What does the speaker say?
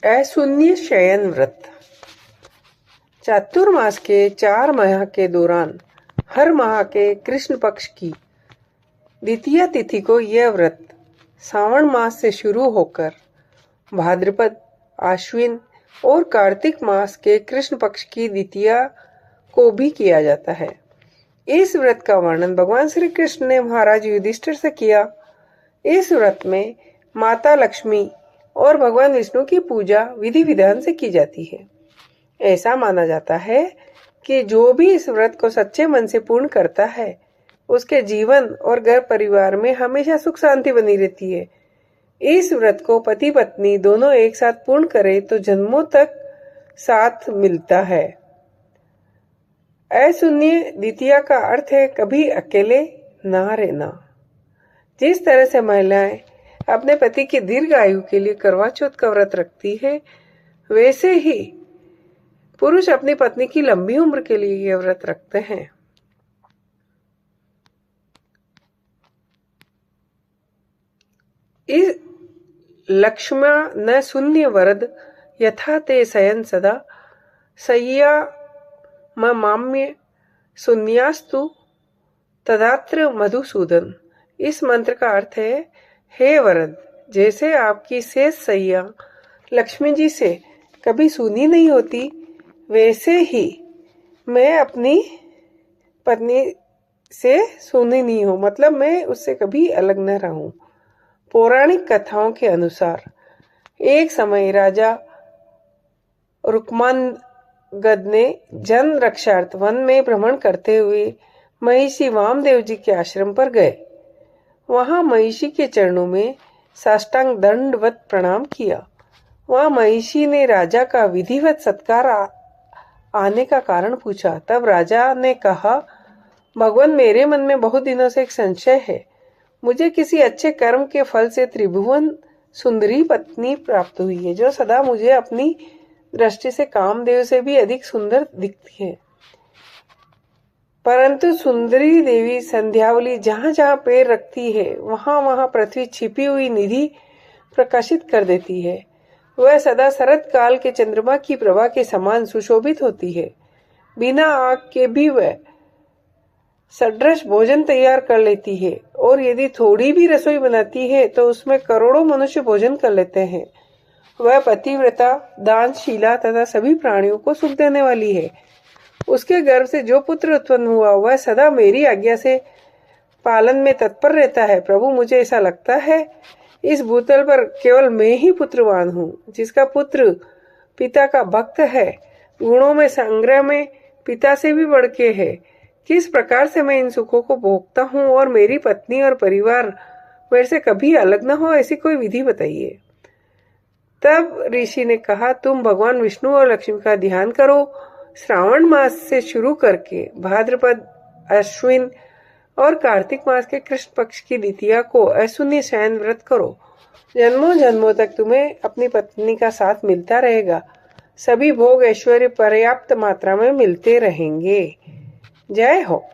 अशून्य शयन व्रत। चातुर्मास के 4 माह के दौरान हर माह के कृष्ण पक्ष की द्वितीय तिथि को यह व्रत श्रावण मास से शुरू होकर भाद्रपद, आश्विन और कार्तिक मास के कृष्ण पक्ष की द्वितीया को भी किया जाता है। इस व्रत का वर्णन भगवान श्री कृष्ण ने महाराज युधिष्ठिर से किया। इस व्रत में माता लक्ष्मी और भगवान विष्णु की पूजा विधि विधान से की जाती है। ऐसा माना जाता है कि जो भी इस व्रत को सच्चे मन से पूर्ण करता है उसके जीवन और घर परिवार में हमेशा सुख शांति बनी रहती है। इस व्रत को पति पत्नी दोनों एक साथ पूर्ण करें तो जन्मों तक साथ मिलता है। अशून्य द्वितीया का अर्थ है कभी अकेले ना रहना। जिस तरह से महिलाएं अपने पति की दीर्घ आयु के लिए करवा चौथ का व्रत रखती है, वैसे ही पुरुष अपनी पत्नी की लंबी उम्र के लिए यह व्रत रखते हैं। इस लक्ष्मा न शून्य वरद यथा ते शयन सदा सय्या माम्य शून्यास्तु तदात्र मधुसूदन। इस मंत्र का अर्थ है, हे वरद, जैसे आपकी शेष सैया लक्ष्मी जी से कभी सुनी नहीं होती, वैसे ही मैं अपनी पत्नी से सुनी नहीं हूँ, मतलब मैं उससे कभी अलग न रहूं। पौराणिक कथाओं के अनुसार एक समय राजा रुक्मांगद ने जन रक्षार्थ वन में भ्रमण करते हुए महिषी वामदेव जी के आश्रम पर गए। वहां महिषी के चरणों में साष्टांग दंडवत प्रणाम किया। वहां महिषी ने राजा का विधिवत सत्कार आने का कारण पूछा। तब राजा ने कहा, भगवान, मेरे मन में बहुत दिनों से एक संशय है। मुझे किसी अच्छे कर्म के फल से त्रिभुवन सुंदरी पत्नी प्राप्त हुई है, जो सदा मुझे अपनी दृष्टि से कामदेव से भी अधिक सुंदर दिखती है। परंतु सुंदरी देवी संध्यावली जहां जहां पैर रखती है वहां वहां पृथ्वी छिपी हुई निधि प्रकाशित कर देती है। वह सदा शरद काल के चंद्रमा की प्रभा के समान सुशोभित होती है। बिना आग के भी वह सड्रश भोजन तैयार कर लेती है, और यदि थोड़ी भी रसोई बनाती है तो उसमें करोड़ों मनुष्य भोजन कर लेते हैं। वह पतिव्रता, दानशीला तथा सभी प्राणियों को सुख देने वाली है। उसके गर्भ से जो पुत्र उत्पन्न हुआ वह सदा मेरी आज्ञा से पालन में तत्पर रहता है। प्रभु, मुझे ऐसा लगता है इस भूतल पर केवल मैं ही पुत्रवान हूँ, जिसका पुत्र पिता का भक्त है, गुणों में संग्रह में पिता से भी बढ़ के है। किस प्रकार से मैं इन सुखों को भोगता हूँ और मेरी पत्नी और परिवार मेरे से कभी अलग न हो, ऐसी कोई विधि बताइए। तब ऋषि ने कहा, तुम भगवान विष्णु और लक्ष्मी का ध्यान करो। श्रावण मास से शुरू करके भाद्रपद, अश्विन और कार्तिक मास के कृष्ण पक्ष की द्वितीया को अशून्य शयन व्रत करो। जन्मों जन्मों तक तुम्हें अपनी पत्नी का साथ मिलता रहेगा। सभी भोग ऐश्वर्य पर्याप्त मात्रा में मिलते रहेंगे। जय हो।